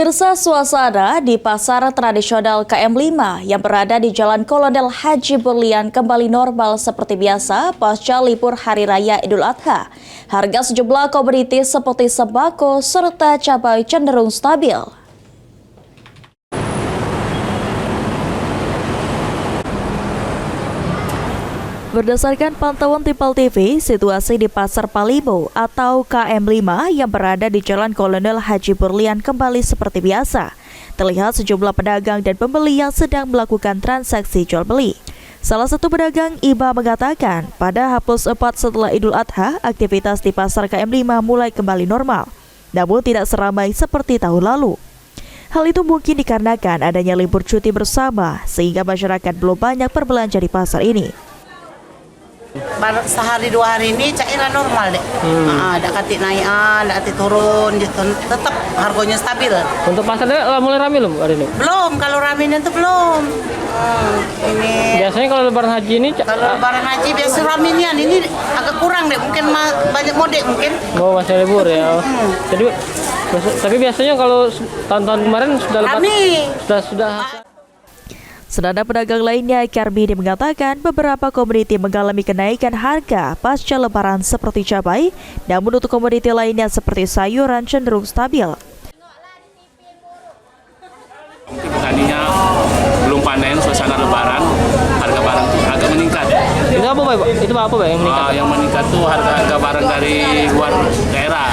Pemirsa, suasana di pasar tradisional KM5 yang berada di Jalan Kolonel Haji Berlian kembali normal seperti biasa pasca libur Hari Raya Idul Adha. Harga sejumlah komoditi seperti sembako serta cabai cenderung stabil. Berdasarkan pantauan Tipal TV, situasi di Pasar Palimo atau KM5 yang berada di Jalan Kolonel Haji Berlian kembali seperti biasa. Terlihat sejumlah pedagang dan pembeli yang sedang melakukan transaksi jual-beli. Salah satu pedagang Iba mengatakan, pada H+4 setelah Idul Adha, aktivitas di Pasar KM5 mulai kembali normal, namun tidak seramai seperti tahun lalu. Hal itu mungkin dikarenakan adanya libur cuti bersama, sehingga masyarakat belum banyak berbelanja di pasar ini. Sehari dua hari ini cairan normal deh. Ada kati naik, ada kati turun gitu. Tetap harganya stabil. Untuk pasarnya mulai ramai belum hari ini? Belum, kalau ramenya itu belum. Ini biasanya kalau lebaran haji ini lebaran haji biasa ramenya ini agak kurang deh, mungkin banyak mode mungkin. Oh, masih libur ya. Jadi tapi biasanya kalau tahun-tahun kemarin sudah lebaran sudah Senada pedagang lainnya, Karbidi mengatakan beberapa komoditi mengalami kenaikan harga pasca lebaran seperti cabai, namun untuk komoditi lainnya seperti sayuran cenderung stabil. Petaninya belum panen, suasana lebaran, harga barang agak meningkat. Itu apa, Pak? Itu apa, Pak, yang meningkat? Yang meningkat tuh harga barang dari luar daerah.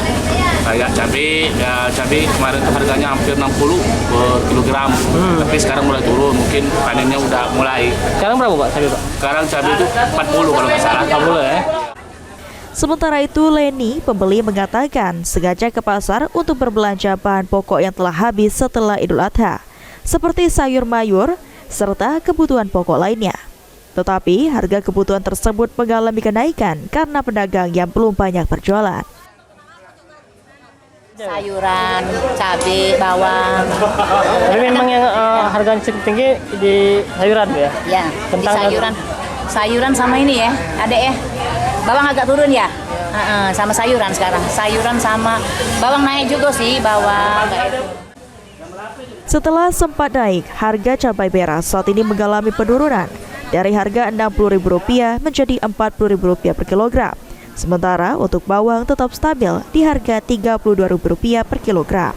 Kayak cabai kemarin tuh harganya hampir 60 per kilogram. Tapi sekarang mulai turun, mungkin panennya udah mulai. Sekarang berapa, Pak, cabai, Pak? Sekarang cabai itu 40 kalau nggak salah. 40 ya. Sementara itu, Leni, pembeli mengatakan sengaja ke pasar untuk berbelanja bahan pokok yang telah habis setelah Idul Adha, seperti sayur mayur serta kebutuhan pokok lainnya. Tetapi harga kebutuhan tersebut mengalami kenaikan karena pedagang yang belum banyak berjualan. Sayuran, cabai, bawang. Tapi memang yang harganya cukup tinggi di sayuran, ya? Ya, di sayuran sama ini ya, ada ya. Bawang agak turun ya, sama sayuran sekarang. Sayuran sama bawang naik juga sih, bawang. Setelah sempat naik, harga cabai merah saat ini mengalami penurunan dari harga Rp60.000 menjadi Rp40.000 per kilogram. Sementara untuk bawang tetap stabil di harga Rp32.000 per kilogram.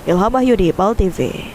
Ilham Mahyudi, PAL TV.